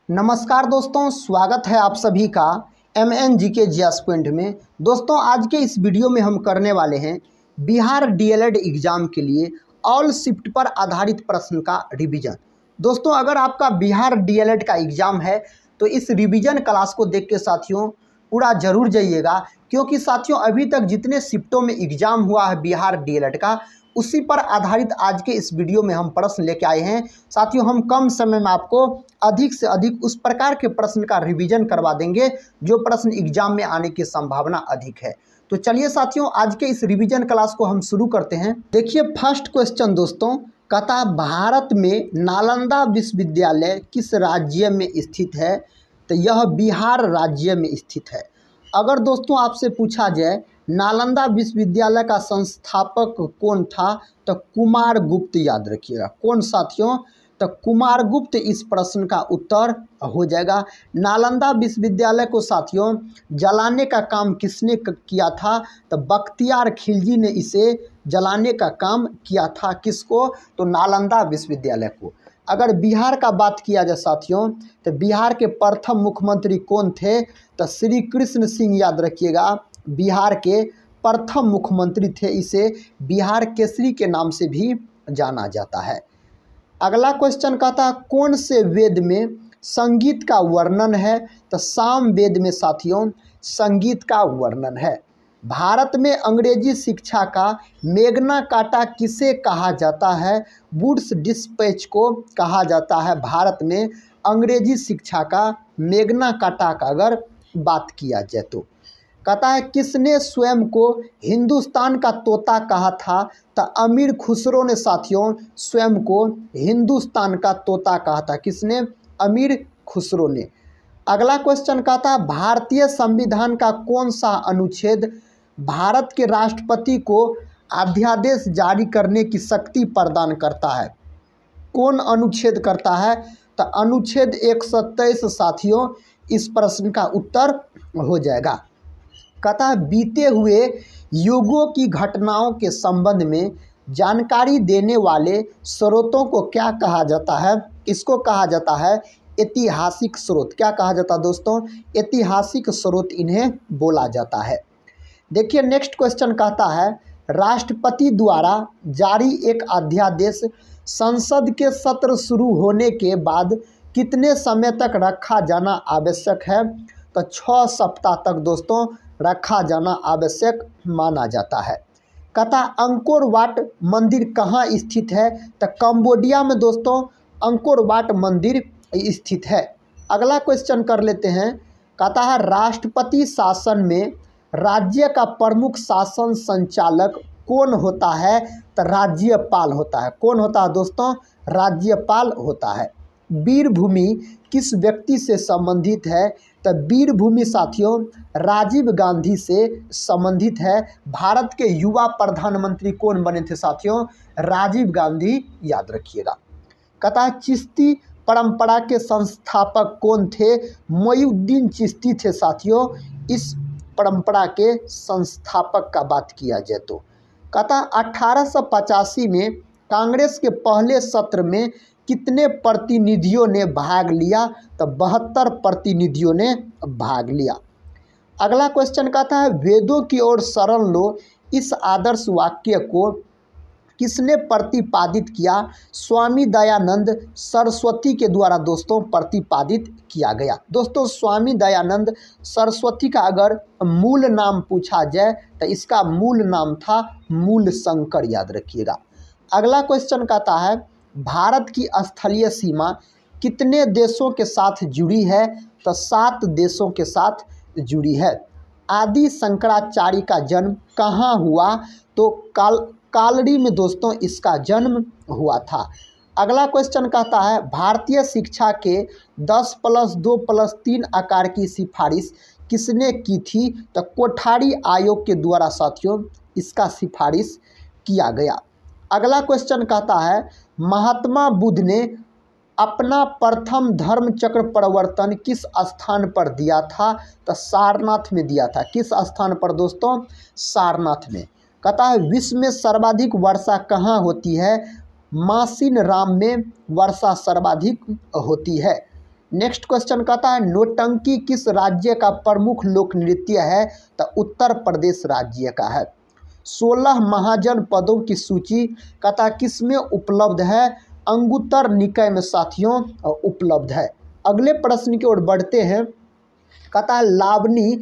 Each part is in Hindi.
नमस्कार दोस्तों, स्वागत है आप सभी का MNGK जीएस पॉइंट में। दोस्तों, आज के इस वीडियो में हम करने वाले हैं बिहार डीएलएड एग्ज़ाम के लिए ऑल शिफ्ट पर आधारित प्रश्न का रिवीजन। दोस्तों, अगर आपका बिहार डीएलएड का एग्ज़ाम है तो इस रिवीजन क्लास को देख के साथियों पूरा ज़रूर जाइएगा, क्योंकि साथियों अभी तक जितने शिफ्टों में एग्ज़ाम हुआ है बिहार डीएलएड का, उसी पर आधारित आज के इस वीडियो में हम प्रश्न लेके आए हैं। साथियों, हम कम समय में आपको अधिक से अधिक उस प्रकार के प्रश्न का रिवीजन करवा देंगे जो प्रश्न एग्जाम में आने की संभावना अधिक है। तो चलिए साथियों, आज के इस रिवीजन क्लास को हम शुरू करते हैं। देखिए, फर्स्ट क्वेश्चन दोस्तों कहता है भारत में नालंदा विश्वविद्यालय किस राज्य में स्थित है? तो यह बिहार राज्य में स्थित है। अगर दोस्तों आपसे पूछा जाए नालंदा विश्वविद्यालय का संस्थापक कौन था, तो कुमार गुप्त याद रखिएगा। कौन साथियों? तो कुमार गुप्त इस प्रश्न का उत्तर हो जाएगा। नालंदा विश्वविद्यालय को साथियों जलाने का काम किसने किया था? तो बख्तियार खिलजी ने इसे जलाने का काम किया था। किसको? तो नालंदा विश्वविद्यालय को। अगर बिहार का बात किया जाए साथियों, तो बिहार के प्रथम मुख्यमंत्री कौन थे? तो श्री कृष्ण सिंह याद रखिएगा, बिहार के प्रथम मुख्यमंत्री थे। इसे बिहार केसरी के नाम से भी जाना जाता है। अगला क्वेश्चन कहता है कौन से वेद में संगीत का वर्णन है? तो साम वेद में साथियों संगीत का वर्णन है। भारत में अंग्रेजी शिक्षा का मेग्ना कार्टा किसे कहा जाता है? वुड्स डिस्पैच को कहा जाता है। भारत में अंग्रेजी शिक्षा का मेग्ना कार्टा का अगर बात किया जाए तो कहता है किसने स्वयं को हिंदुस्तान का तोता कहा था? तो अमीर खुसरो ने साथियों स्वयं को हिंदुस्तान का तोता कहा था। किसने? अमीर खुसरो ने। अगला क्वेश्चन कहता है भारतीय संविधान का कौन सा अनुच्छेद भारत के राष्ट्रपति को अध्यादेश जारी करने की शक्ति प्रदान करता है? कौन अनुच्छेद करता है? तो अनुच्छेद 123 साथियों इस प्रश्न का उत्तर हो जाएगा। कहता है बीते हुए युगों की घटनाओं के संबंध में जानकारी देने वाले स्रोतों को क्या कहा जाता है? इसको कहा जाता है ऐतिहासिक स्रोत। क्या कहा जाता है दोस्तों? ऐतिहासिक स्रोत इन्हें बोला जाता है। देखिए, नेक्स्ट क्वेश्चन कहता है राष्ट्रपति द्वारा जारी एक अध्यादेश संसद के सत्र शुरू होने के बाद कितने समय तक रखा जाना आवश्यक है? तो 6 सप्ताह तक दोस्तों रखा जाना आवश्यक माना जाता है। कहता अंकोर वाट मंदिर कहाँ स्थित है? तो कंबोडिया में दोस्तों अंकोर वाट मंदिर स्थित है। अगला क्वेश्चन कर लेते हैं। कहता है राष्ट्रपति शासन में राज्य का प्रमुख शासन संचालक कौन होता है? तो राज्यपाल होता है। कौन होता है दोस्तों? राज्यपाल होता है। वीरभूमि किस व्यक्ति से संबंधित है? तो वीरभूमि साथियों राजीव गांधी से संबंधित है। भारत के युवा प्रधानमंत्री कौन बने थे साथियों? राजीव गांधी याद रखिएगा। कहता है चिश्ती परंपरा के संस्थापक कौन थे? मोइनुद्दीन चिश्ती थे साथियों इस परंपरा के संस्थापक का बात किया जाए तो। कहता 1885 में कांग्रेस के पहले सत्र में कितने प्रतिनिधियों ने भाग लिया? तो 72 प्रतिनिधियों ने भाग लिया। अगला क्वेश्चन कहता है वेदों की ओर शरण लो इस आदर्श वाक्य को किसने प्रतिपादित किया? स्वामी दयानंद सरस्वती के द्वारा दोस्तों प्रतिपादित किया गया। दोस्तों, स्वामी दयानंद सरस्वती का अगर मूल नाम पूछा जाए तो इसका मूल नाम था मूल शंकर, याद रखिएगा। अगला क्वेश्चन कहता है भारत की स्थलीय सीमा कितने देशों के साथ जुड़ी है? तो 7 देशों के साथ जुड़ी है। आदि शंकराचार्य का जन्म कहाँ हुआ? तो कालड़ी में दोस्तों इसका जन्म हुआ था। अगला क्वेश्चन कहता है भारतीय शिक्षा के 10+2+3 आकार की सिफारिश किसने की थी? तो कोठारी आयोग के द्वारा साथियों इसका सिफारिश किया गया। अगला क्वेश्चन कहता है महात्मा बुद्ध ने अपना प्रथम धर्म चक्र परिवर्तन किस स्थान पर दिया था? तो सारनाथ में दिया था। किस स्थान पर दोस्तों? सारनाथ में। कहता है विश्व में सर्वाधिक वर्षा कहाँ होती है? मासिन राम में वर्षा सर्वाधिक होती है। नेक्स्ट क्वेश्चन कहता है नौटंकी किस राज्य का प्रमुख लोक नृत्य है? तो उत्तर प्रदेश राज्य का है। 16 महाजनपदों की सूची कहता किस में उपलब्ध है? अंगुत्तर निकाय में साथियों उपलब्ध है। अगले प्रश्न की ओर बढ़ते हैं। कहता है लावनी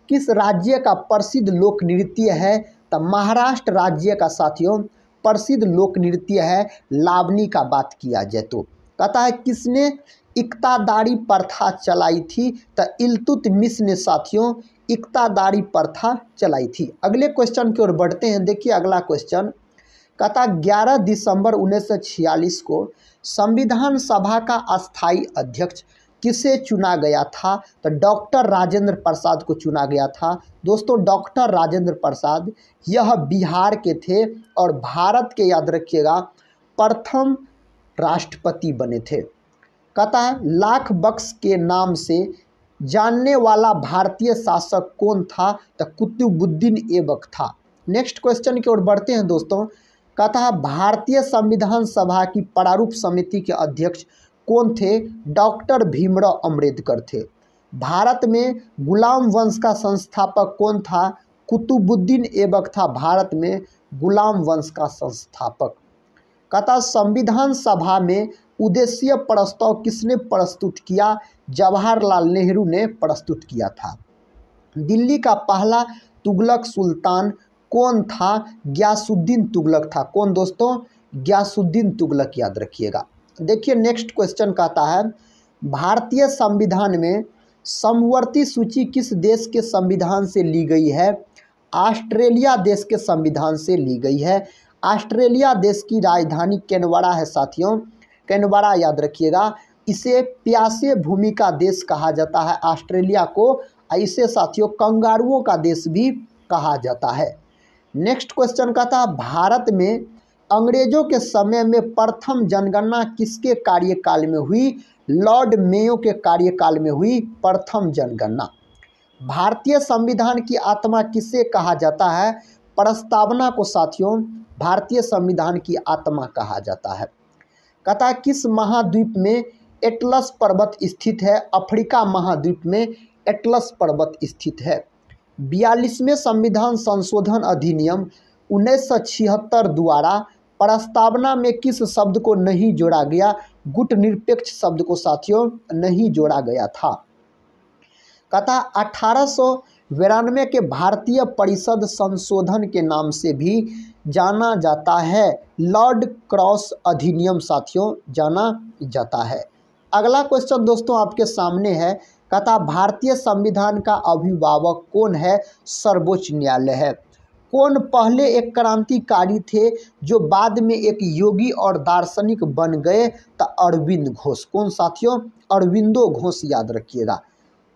किस राज्य का प्रसिद्ध लोक नृत्य है? तो महाराष्ट्र राज्य का साथियों प्रसिद्ध लोक नृत्य है लावनी का बात किया जाए तो। कहता है किसने इक्तादारी प्रथा चलाई थी? तो इल्तुतमिश ने साथियों इक्तादारी प्रथा चलाई थी। अगले क्वेश्चन की ओर बढ़ते हैं। देखिए अगला क्वेश्चन कहता 11 दिसंबर 1946 को संविधान सभा का अस्थायी अध्यक्ष किसे चुना गया था? तो डॉक्टर राजेंद्र प्रसाद को चुना गया था। दोस्तों डॉक्टर राजेंद्र प्रसाद यह बिहार के थे और भारत के, याद रखिएगा, प्रथम राष्ट्रपति बने थे। कहता है लाख बख्श के नाम से जानने वाला भारतीय शासक कौन था? तो कुतुबुद्दीन ऐबक था। नेक्स्ट क्वेश्चन की ओर बढ़ते हैं दोस्तों। कहता है भारतीय संविधान सभा की प्रारूप समिति के अध्यक्ष कौन थे? डॉक्टर भीमराव अम्बेडकर थे। भारत में गुलाम वंश का संस्थापक कौन था? कुतुबुद्दीन ऐबक था भारत में गुलाम वंश का संस्थापक। कहता संविधान सभा में उद्देश्य प्रस्ताव किसने प्रस्तुत किया? जवाहरलाल नेहरू ने प्रस्तुत किया था। दिल्ली का पहला तुगलक सुल्तान कौन था? गयासुद्दीन तुगलक था। कौन दोस्तों? गयासुद्दीन तुगलक, याद रखिएगा। देखिए नेक्स्ट क्वेश्चन कहता है भारतीय संविधान में समवर्ती सूची किस देश के संविधान से ली गई है? ऑस्ट्रेलिया देश के संविधान से ली गई है। ऑस्ट्रेलिया देश की राजधानी कैनबरा है साथियों, कैनबरा, याद रखिएगा। इसे प्यासे भूमि का देश कहा जाता है ऑस्ट्रेलिया को। इसे साथियों कंगारुओं का देश भी कहा जाता है। नेक्स्ट क्वेश्चन कहता है भारत में अंग्रेजों के समय में प्रथम जनगणना किसके कार्यकाल में हुई? लॉर्ड मेयो के कार्यकाल में हुई प्रथम जनगणना। भारतीय संविधान की आत्मा किसे कहा जाता है? प्रस्तावना को साथियों भारतीय संविधान की आत्मा कहा जाता है। कहता है किस महाद्वीप में एटलस पर्वत स्थित है? अफ्रीका महाद्वीप में एटलस पर्वत स्थित है। 42वें संविधान संशोधन अधिनियम 1976 द्वारा प्रस्तावना में किस शब्द को नहीं जोड़ा गया? गुटनिरपेक्ष शब्द को साथियों नहीं जोड़ा गया था। कहता 1892 के भारतीय परिषद संशोधन के नाम से भी जाना जाता है। लॉर्ड क्रॉस अधिनियम साथियों जाना जाता है। अगला क्वेश्चन दोस्तों आपके सामने है। कहता भारतीय संविधान का अभिभावक कौन है? सर्वोच्च न्यायालय है। कौन पहले एक क्रांतिकारी थे जो बाद में एक योगी और दार्शनिक बन गए? तो अरविंद घोष। कौन साथियों? अरविंदो घोष, याद रखिएगा।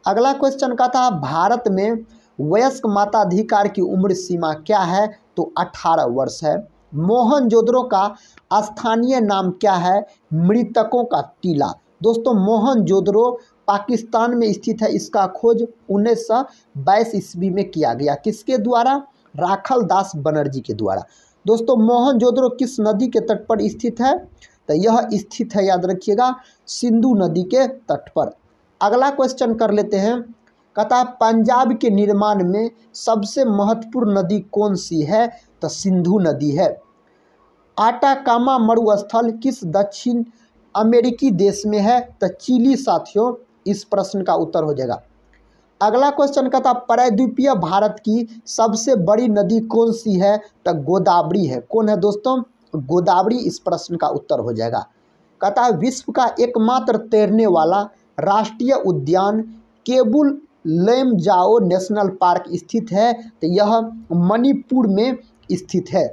अगला क्वेश्चन कहता भारत में वयस्क मताधिकार की उम्र सीमा क्या है? तो 18 वर्ष है। मोहनजोदड़ो का स्थानीय नाम क्या है? मृतकों का टीला। दोस्तों मोहनजोदड़ो पाकिस्तान में स्थित है। इसका खोज 1922 ईस्वी में किया गया। किसके द्वारा? राखल दास बनर्जी के द्वारा। दोस्तों मोहनजोदड़ो किस नदी के तट पर स्थित है? तो यह स्थित है, याद रखिएगा, सिंधु नदी के तट पर। अगला क्वेश्चन कर लेते हैं। कहता है पंजाब के निर्माण में सबसे महत्वपूर्ण नदी कौन सी है? तो सिंधु नदी है। आटाकामा मरुस्थल किस दक्षिण अमेरिकी देश में है? तो चिली साथियों इस प्रश्न का उत्तर हो जाएगा। अगला क्वेश्चन कहता प्रायद्वीपीय भारत की सबसे बड़ी नदी कौन सी है? तो गोदावरी है। कौन है दोस्तों? गोदावरी इस प्रश्न का उत्तर हो जाएगा। कहता है विश्व का एकमात्र तैरने वाला राष्ट्रीय उद्यान केबुल लेमजाओ नेशनल पार्क स्थित है। तो यह मणिपुर में स्थित है।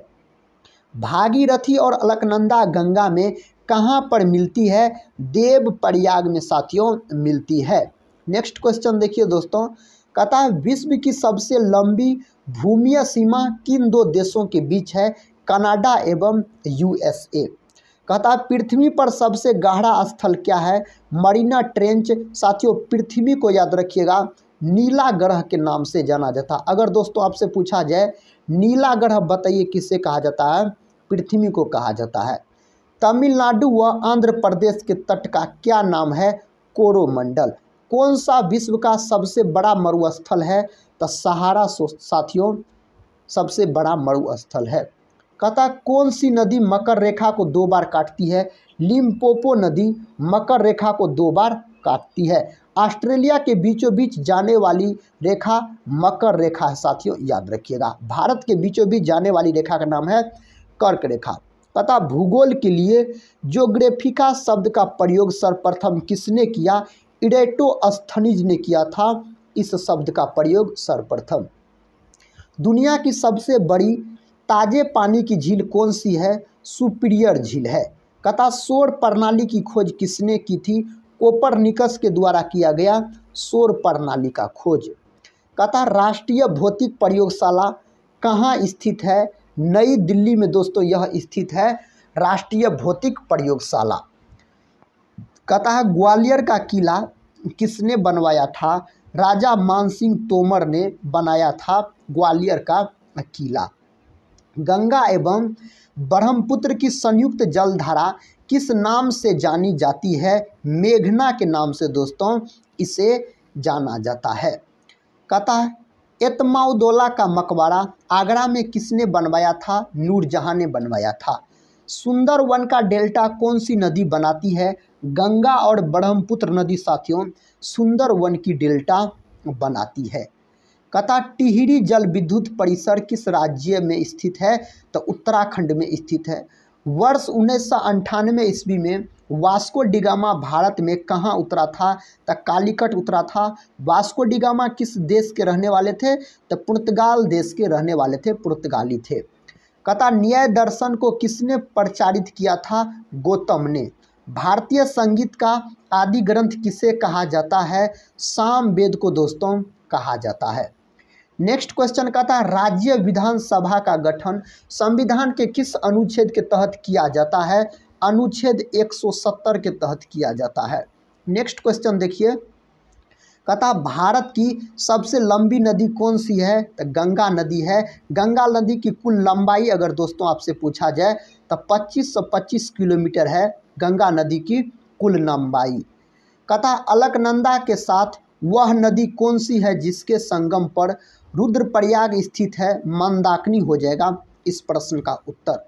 भागीरथी और अलकनंदा गंगा में कहाँ पर मिलती है? देवप्रयाग में साथियों मिलती है। नेक्स्ट क्वेश्चन देखिए दोस्तों। कहता है विश्व की सबसे लंबी भूमीय सीमा किन दो देशों के बीच है? कनाडा एवं यूएसए। कहता है पृथ्वी पर सबसे गहरा स्थल क्या है? मरीना ट्रेंच। साथियों पृथ्वी को याद रखिएगा नीला ग्रह के नाम से जाना जाता है। अगर दोस्तों आपसे पूछा जाए नीला ग्रह बताइए किसे कहा जाता है? पृथ्वी को कहा जाता है। तमिलनाडु व आंध्र प्रदेश के तट का क्या नाम है? कोरोमंडल। कौन सा विश्व का सबसे बड़ा मरुस्थल है? तो सहारा साथियों सबसे बड़ा मरुस्थल है। कहता कौन सी नदी मकर रेखा को 2 बार काटती है? लिम्पोपो नदी मकर रेखा को 2 बार काटती है। ऑस्ट्रेलिया के बीचों बीच जाने वाली रेखा मकर रेखा है साथियों, याद रखिएगा। भारत के बीचों बीच जाने वाली रेखा का नाम है कर्क रेखा। पता भूगोल के लिए ज्योग्राफिका शब्द का प्रयोग सर्वप्रथम किसने किया? इरेटोस्थनीज ने किया था इस शब्द का प्रयोग सर्वप्रथम। दुनिया की सबसे बड़ी ताजे पानी की झील कौन सी है? सुपीरियर झील है। कहता सौर प्रणाली की खोज किसने की थी? कोपरनिकस के द्वारा किया गया सौर प्रणाली का खोज। कहता राष्ट्रीय भौतिक प्रयोगशाला कहाँ स्थित है? नई दिल्ली में दोस्तों यह स्थित है राष्ट्रीय भौतिक प्रयोगशाला। कहता है ग्वालियर का किला किसने बनवाया था? राजा मानसिंह तोमर ने बनाया था ग्वालियर का किला। गंगा एवं ब्रह्मपुत्र की संयुक्त जलधारा किस नाम से जानी जाती है? मेघना के नाम से दोस्तों इसे जाना जाता है। कहता है एतमाउद्दौला का मकबरा आगरा में किसने बनवाया था? नूरजहां ने बनवाया था। सुंदरवन का डेल्टा कौन सी नदी बनाती है? गंगा और ब्रह्मपुत्र नदी साथियों सुंदरवन की डेल्टा बनाती है। कहता टिहरी जल विद्युत परिसर किस राज्य में स्थित है? तो उत्तराखंड में स्थित है। वर्ष 1998 ईस्वी में वास्को डिगामा भारत में कहाँ उतरा था? तो कालीकट उतरा था। वास्को डिगामा किस देश के रहने वाले थे? तो पुर्तगाल देश के रहने वाले थे, पुर्तगाली थे। कहता न्याय दर्शन को किसने प्रचारित किया था? गौतम ने। भारतीय संगीत का आदि ग्रंथ किसे कहा जाता है? सामवेद को दोस्तों कहा जाता है। नेक्स्ट क्वेश्चन कहता है राज्य विधानसभा का गठन संविधान के किस अनुच्छेद के तहत किया जाता है? अनुच्छेद 170 के तहत किया जाता है। नेक्स्ट क्वेश्चन देखिए, कहता भारत की सबसे लंबी नदी कौन सी है? तो गंगा नदी है। गंगा नदी की कुल लंबाई अगर दोस्तों आपसे पूछा जाए तो 2525 किलोमीटर है गंगा नदी की कुल लंबाई। कहता अलकनंदा के साथ वह नदी कौन सी है जिसके संगम पर रुद्रप्रयाग स्थित है? मंदाकिनी हो जाएगा इस प्रश्न का उत्तर।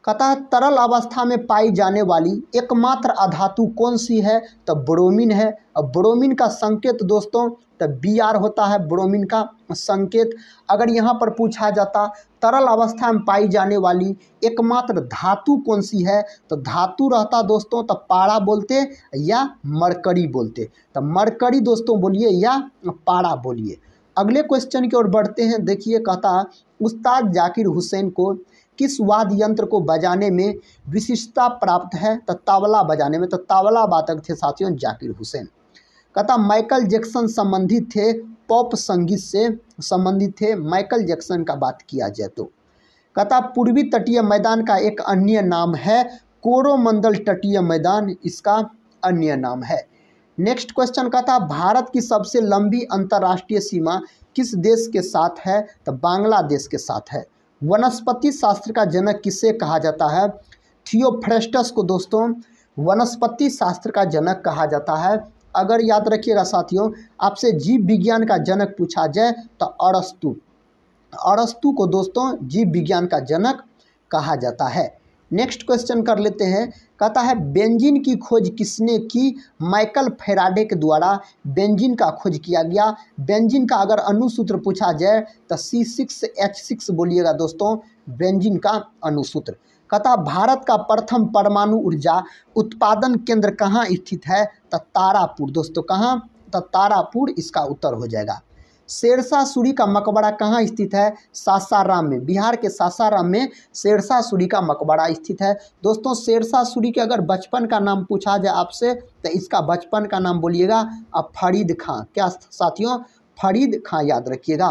कहता है तरल अवस्था में पाई जाने वाली एकमात्र अधातु कौन सी है? तो ब्रोमीन है। अब ब्रोमीन का संकेत दोस्तों तो Br होता है ब्रोमीन का संकेत। अगर यहाँ पर पूछा जाता तरल अवस्था में पाई जाने वाली एकमात्र धातु कौन सी है? तो धातु रहता दोस्तों तो पारा बोलते या मरकरी बोलते। तो मरकरी दोस्तों बोलिए या पारा बोलिए। अगले क्वेश्चन की ओर बढ़ते हैं। देखिए कहता उस्ताद जाकिर हुसैन को किस वाद्य यंत्र को बजाने में विशिष्टता प्राप्त है? तो तबला बजाने में। तो तबला वादक थे साथियों जाकिर हुसैन। कहता माइकल जैक्सन संबंधित थे पॉप संगीत से संबंधित थे माइकल जैक्सन का बात किया जाए तो। कहता पूर्वी तटीय मैदान का एक अन्य नाम है कोरोमंडल तटीय मैदान, इसका अन्य नाम है। नेक्स्ट क्वेश्चन कहता भारत की सबसे लंबी अंतर्राष्ट्रीय सीमा किस देश के साथ है? तो बांग्लादेश के साथ है। वनस्पति शास्त्र का जनक किसे कहा जाता है? थियोफ्रेस्टस को दोस्तों वनस्पति शास्त्र का जनक कहा जाता है। अगर याद रखिएगा साथियों आपसे जीव विज्ञान का जनक पूछा जाए तो अरस्तु को दोस्तों जीव विज्ञान का जनक कहा जाता है। नेक्स्ट क्वेश्चन कर लेते हैं। कहता है बेंजीन की खोज किसने की? माइकल फैराडे के द्वारा बेंजीन का खोज किया गया। बेंजीन का अगर अणुसूत्र पूछा जाए तो C6H6 बोलिएगा दोस्तों बेंजीन का अणुसूत्र। कहता भारत का प्रथम परमाणु ऊर्जा उत्पादन केंद्र कहाँ स्थित है? तो तारापुर दोस्तों। कहाँ? तो तारापुर इसका उत्तर हो जाएगा। शेरशाह सूरी का मकबरा कहाँ स्थित है? सासाराम में। बिहार के सासाराम में शेरशाह सूरी का मकबरा स्थित है। दोस्तों शेरशाह सूरी के अगर बचपन का नाम पूछा जाए आपसे तो इसका बचपन का नाम बोलिएगा अब फरीद खां। क्या साथियों? फरीद खां याद रखिएगा।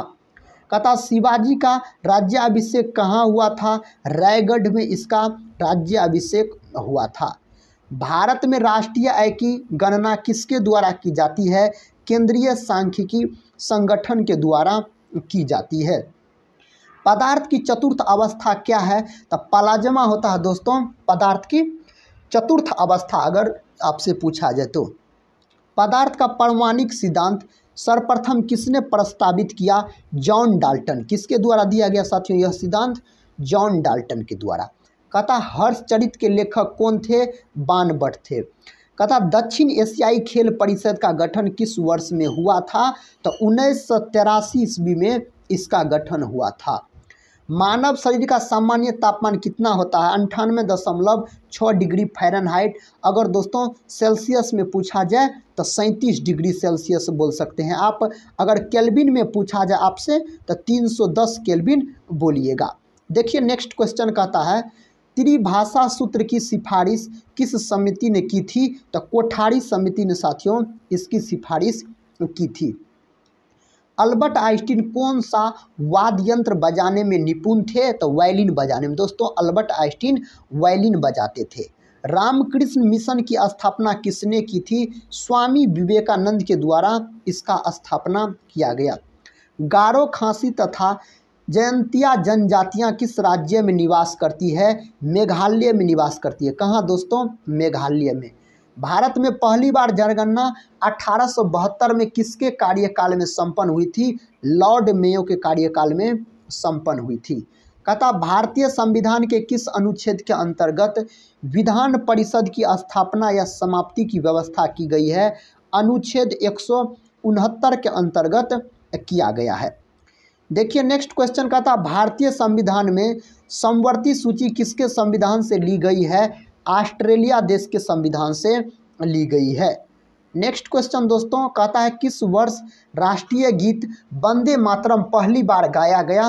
कहता शिवाजी का राज्याभिषेक कहाँ हुआ था? रायगढ़ में इसका राज्याभिषेक हुआ था। भारत में राष्ट्रीय आय की गणना किसके द्वारा की जाती है? केंद्रीय सांख्यिकी संगठन के द्वारा की जाती है। पदार्थ की चतुर्थ अवस्था क्या है? तो प्लाज्मा होता है दोस्तों पदार्थ की चतुर्थ अवस्था अगर आपसे पूछा जाए तो। पदार्थ का परमाणिक सिद्धांत सर्वप्रथम किसने प्रस्तावित किया? John Dalton. किसके द्वारा दिया गया साथियों यह सिद्धांत? जॉन डाल्टन के द्वारा। कहता हर्षचरित के लेखक कौन थे? बाणभट्ट थे। कहता दक्षिण एशियाई खेल परिषद का गठन किस वर्ष में हुआ था? तो 1983 ईस्वी में इसका गठन हुआ था। मानव शरीर का सामान्य तापमान कितना होता है? 98.6 डिग्री फ़ारेनहाइट। अगर दोस्तों सेल्सियस में पूछा जाए तो 37 डिग्री सेल्सियस बोल सकते हैं आप। अगर केल्विन में पूछा जाए आपसे तो 310 केल्विन बोलिएगा। देखिए नेक्स्ट क्वेश्चन कहता है त्रिभाषा सूत्र की सिफारिश किस समिति ने की थी? तो कोठारी समिति ने साथियों इसकी सिफारिश की थी। अल्बर्ट आइंस्टीन कौन सा वाद्य यंत्र बजाने में निपुण थे? तो वायलिन बजाने में। दोस्तों अल्बर्ट आइंस्टीन वायलिन बजाते थे। रामकृष्ण मिशन की स्थापना किसने की थी? स्वामी विवेकानंद के द्वारा इसका स्थापना किया गया। गारो, खासी तथा जयंतिया जनजातियां किस राज्य में निवास करती है? मेघालय में निवास करती है। कहाँ दोस्तों? मेघालय में। भारत में पहली बार जनगणना 1872 में किसके कार्यकाल में संपन्न हुई थी? लॉर्ड मेयो के कार्यकाल में संपन्न हुई थी। कहता भारतीय संविधान के किस अनुच्छेद के अंतर्गत विधान परिषद की स्थापना या समाप्ति की व्यवस्था की गई है? अनुच्छेद 169 के अंतर्गत किया गया है। देखिए नेक्स्ट क्वेश्चन कहता भारतीय संविधान में समवर्ती सूची किसके संविधान से ली गई है? ऑस्ट्रेलिया देश के संविधान से ली गई है। नेक्स्ट क्वेश्चन दोस्तों कहता है किस वर्ष राष्ट्रीय गीत वंदे मातरम पहली बार गाया गया?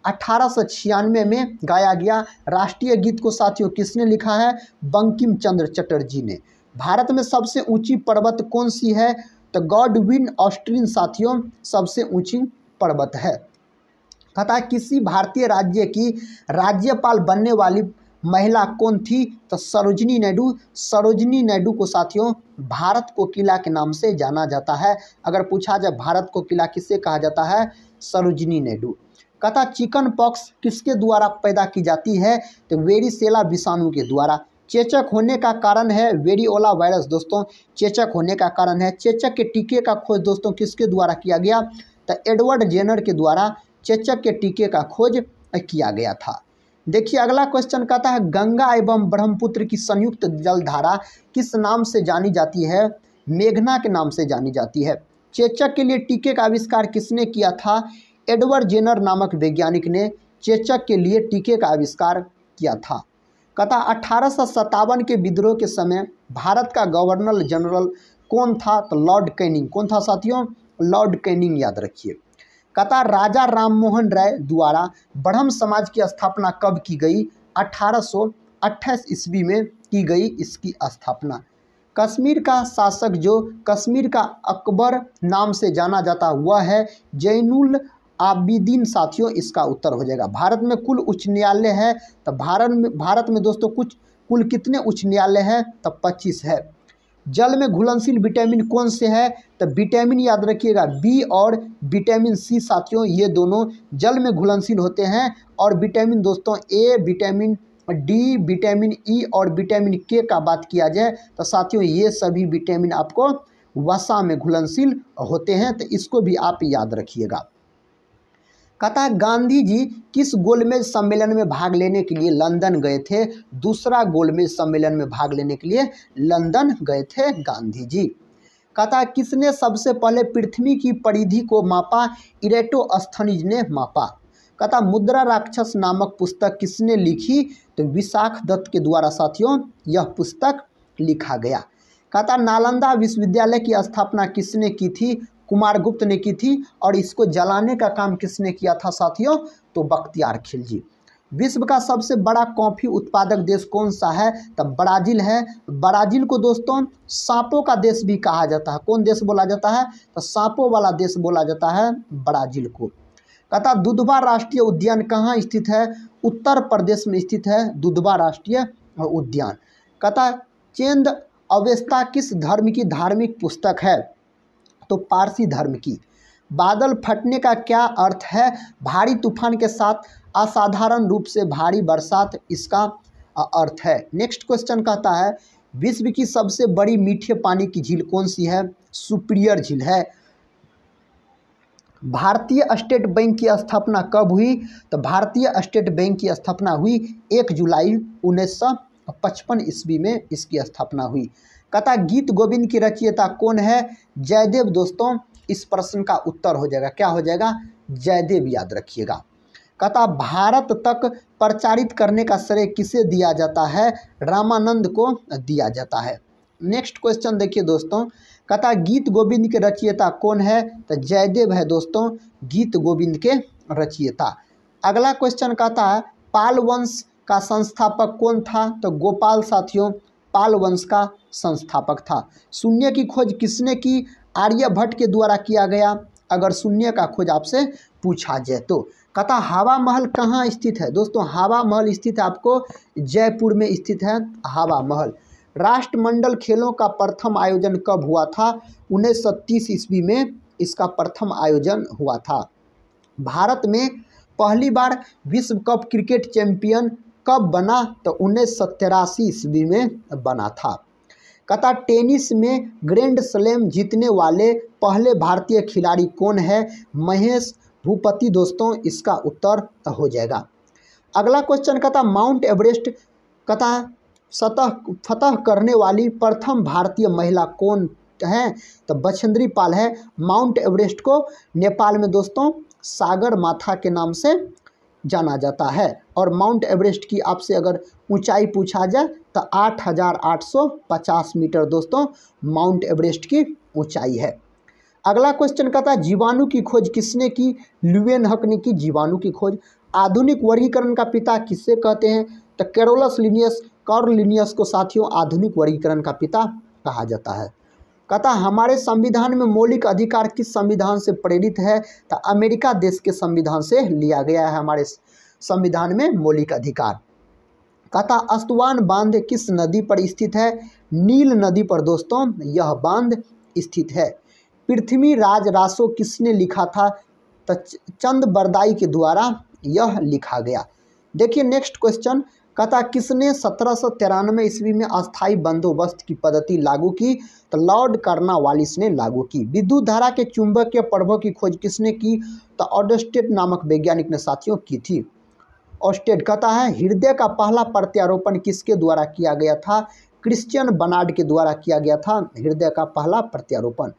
1896 में गाया गया। राष्ट्रीय गीत को साथियों किसने लिखा है? बंकिम चंद्र चटर्जी ने। भारत में सबसे ऊंची पर्वत कौन सी है? तो गॉडविन ऑस्ट्रीन साथियों सबसे ऊंची पर्वत है। कहता है किसी भारतीय राज्य की राज्यपाल बनने वाली महिला कौन थी? तो सरोजिनी नायडू। सरोजिनी नायडू को साथियों भारत कोकिला के नाम से जाना जाता है। अगर पूछा जाए भारत कोकिला किससे कहा जाता है? सरोजिनी नायडू। कहता चिकन पॉक्स किसके द्वारा पैदा की जाती है? तो वेरिसेला विषाणु के द्वारा। चेचक होने का कारण है वेरियोला वायरस। दोस्तों चेचक होने का कारण है। चेचक के टीके का खोज दोस्तों किसके द्वारा किया गया? तो एडवर्ड जेनर के द्वारा चेचक के टीके का खोज किया गया था। देखिए अगला क्वेश्चन कहता है गंगा एवं ब्रह्मपुत्र की संयुक्त जलधारा किस नाम से जानी जाती है? मेघना के नाम से जानी जाती है। चेचक के लिए टीके का आविष्कार किसने किया था? एडवर्ड जेनर नामक वैज्ञानिक ने चेचक के लिए टीके का आविष्कार किया था। कहता 1857 के विद्रोह के समय भारत का गवर्नर जनरल कौन था? तो लॉर्ड कैनिंग। कौन था साथियों? लॉर्ड कैनिंग याद रखिए। कहता राजा राममोहन राय द्वारा ब्रह्म समाज की स्थापना कब की गई? 1828 ईस्वी में की गई इसकी स्थापना। कश्मीर का शासक जो कश्मीर का अकबर नाम से जाना जाता हुआ है जैनुल आबिदीन साथियों इसका उत्तर हो जाएगा। भारत में कुल उच्च न्यायालय है तो भारत में दोस्तों कुल कितने उच्च न्यायालय हैं? तो 25 है। जल में घुलनशील विटामिन कौन से है? तो विटामिन याद रखिएगा बी और विटामिन सी साथियों ये दोनों जल में घुलनशील होते हैं। और विटामिन दोस्तों ए, विटामिन डी, विटामिन ई और विटामिन के का बात किया जाए तो साथियों ये सभी विटामिन आपको वसा में घुलनशील होते हैं। तो इसको भी आप याद रखिएगा। कहता है गांधी जी किस गोलमेज सम्मेलन में भाग लेने के लिए लंदन गए थे? दूसरा गोलमेज सम्मेलन में भाग लेने के लिए लंदन गए थे गांधी जी। कहता है किसने सबसे पहले पृथ्वी की परिधि को मापा? इरेटोस्थनीज ने मापा। कहता मुद्रा राक्षस नामक पुस्तक किसने लिखी? तो विशाख दत्त के द्वारा साथियों यह पुस्तक लिखा गया। कहता नालंदा विश्वविद्यालय की स्थापना किसने की थी? कुमारगुप्त ने की थी। और इसको जलाने का काम किसने किया था साथियों? तो बख्तियार खिलजी। विश्व का सबसे बड़ा कॉफ़ी उत्पादक देश कौन सा है? तो ब्राज़ील है। ब्राज़ील को दोस्तों सांपों का देश भी कहा जाता है। कौन देश बोला जाता है? तो सांपों वाला देश बोला जाता है ब्राज़ील को। कहता दुधवा राष्ट्रीय उद्यान कहाँ स्थित है? उत्तर प्रदेश में स्थित है दुधवा राष्ट्रीय उद्यान। कहता चेंद अवेस्ता किस धर्म की धार्मिक पुस्तक है? तो पारसी धर्म की। बादल फटने का क्या अर्थ है? भारी तूफान के साथ असाधारण रूप से भारी बरसात इसका अर्थ है। नेक्स्ट क्वेश्चन कहता है विश्व की सबसे बड़ी मीठे पानी की झील कौन सी है? सुपीरियर झील है। भारतीय स्टेट बैंक की स्थापना कब हुई? तो भारतीय स्टेट बैंक की स्थापना हुई 1 जुलाई 1955 ईस्वी में इसकी स्थापना हुई। कहता गीत गोविंद की रचयिता कौन है? जयदेव। दोस्तों इस प्रश्न का उत्तर हो जाएगा, क्या हो जाएगा? जयदेव, याद रखिएगा। कहता भारत तक प्रचारित करने का श्रेय किसे दिया जाता है? रामानंद को दिया जाता है। नेक्स्ट क्वेश्चन देखिए दोस्तों, कहता गीत गोविंद के रचयिता कौन है? तो जयदेव है दोस्तों गीत गोविंद के रचयिता। अगला क्वेश्चन कहता है पाल वंश का संस्थापक कौन था? तो गोपाल साथियों पाल वंश का संस्थापक था। शून्य की खोज किसने की? आर्यभट्ट के द्वारा किया गया। अगर शून्य का खोज आपसे पूछा जाए तो। कहता हवा महल कहाँ स्थित है? दोस्तों हवा महल स्थित है आपको जयपुर में स्थित है हवा महल। राष्ट्रमंडल खेलों का प्रथम आयोजन कब हुआ था? 1930 ईस्वी में इसका प्रथम आयोजन हुआ था। भारत में पहली बार विश्व कप क्रिकेट चैंपियन कब बना? तो 1983 ईस्वी में बना था। कहता टेनिस में ग्रैंड स्लैम जीतने वाले पहले भारतीय खिलाड़ी कौन है? महेश भूपति। दोस्तों इसका उत्तर हो जाएगा। अगला क्वेश्चन कहता माउंट एवरेस्ट कहता फतह करने वाली प्रथम भारतीय महिला कौन है? तो बछेंद्री पाल है। माउंट एवरेस्ट को नेपाल में दोस्तों सागर माथा के नाम से जाना जाता है। और माउंट एवरेस्ट की आपसे अगर ऊंचाई पूछा जाए तो 8,850 मीटर दोस्तों माउंट एवरेस्ट की ऊंचाई है। अगला क्वेश्चन कहता है जीवाणु की खोज किसने की? ल्यूवेनहक ने की जीवाणु की खोज। आधुनिक वर्गीकरण का पिता किससे कहते हैं? तो कैरोलस लिनियस। कार्ल लिनियस को साथियों आधुनिक वर्गीकरण का पिता कहा जाता है। कहता हमारे संविधान में मौलिक अधिकार किस संविधान से प्रेरित है? तो अमेरिका देश के संविधान से लिया गया है हमारे संविधान में मौलिक अधिकार। कहता अस्वान बांध किस नदी पर स्थित है? नील नदी पर दोस्तों यह बांध स्थित है। पृथ्वी राज रासो किसने लिखा था? तो चंद बरदाई के द्वारा यह लिखा गया। देखिए नेक्स्ट क्वेश्चन कहता किसने 1793 ईस्वी में अस्थायी बंदोबस्त की पद्धति लागू की? तो लॉर्ड कार्नवालिस ने लागू की। विद्युत धारा के चुंबकीय प्रभाव की खोज किसने की? तो ऑर्स्टेड नामक वैज्ञानिक ने साथियों की थी। ऑर्स्टेड। कहता है हृदय का पहला प्रत्यारोपण किसके द्वारा किया गया था? क्रिश्चियन बर्नार्ड के द्वारा किया गया था हृदय का पहला प्रत्यारोपण।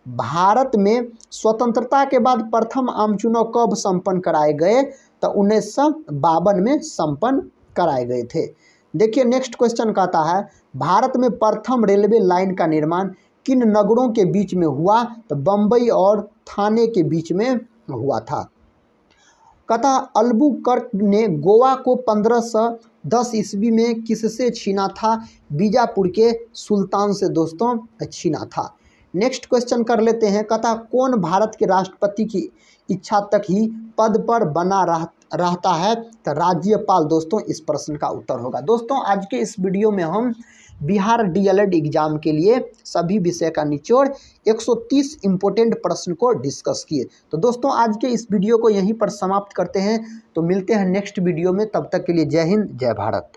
भारत में स्वतंत्रता के बाद प्रथम आम चुनाव कब संपन्न कराए गए? तो 1952 में संपन्न कराए गए थे। देखिए नेक्स्ट क्वेश्चन कहता है भारत में प्रथम रेलवे लाइन का निर्माण किन नगरों के बीच में हुआ? तो बम्बई और थाने के बीच में हुआ था। कहता अल्बुकर्क ने गोवा को 1510 ईस्वी में किससे छीना था? बीजापुर के सुल्तान से दोस्तों छीना था। नेक्स्ट क्वेश्चन कर लेते हैं। कहता कौन भारत के राष्ट्रपति की इच्छा तक ही पद पर बना रहता है? तो राज्यपाल दोस्तों इस प्रश्न का उत्तर होगा। दोस्तों आज के इस वीडियो में हम बिहार डीएलएड एग्जाम के लिए सभी विषय का निचोड़ 130 इम्पोर्टेंट प्रश्न को डिस्कस किए। तो दोस्तों आज के इस वीडियो को यहीं पर समाप्त करते हैं। तो मिलते हैं नेक्स्ट वीडियो में, तब तक के लिए जय हिंद जय भारत।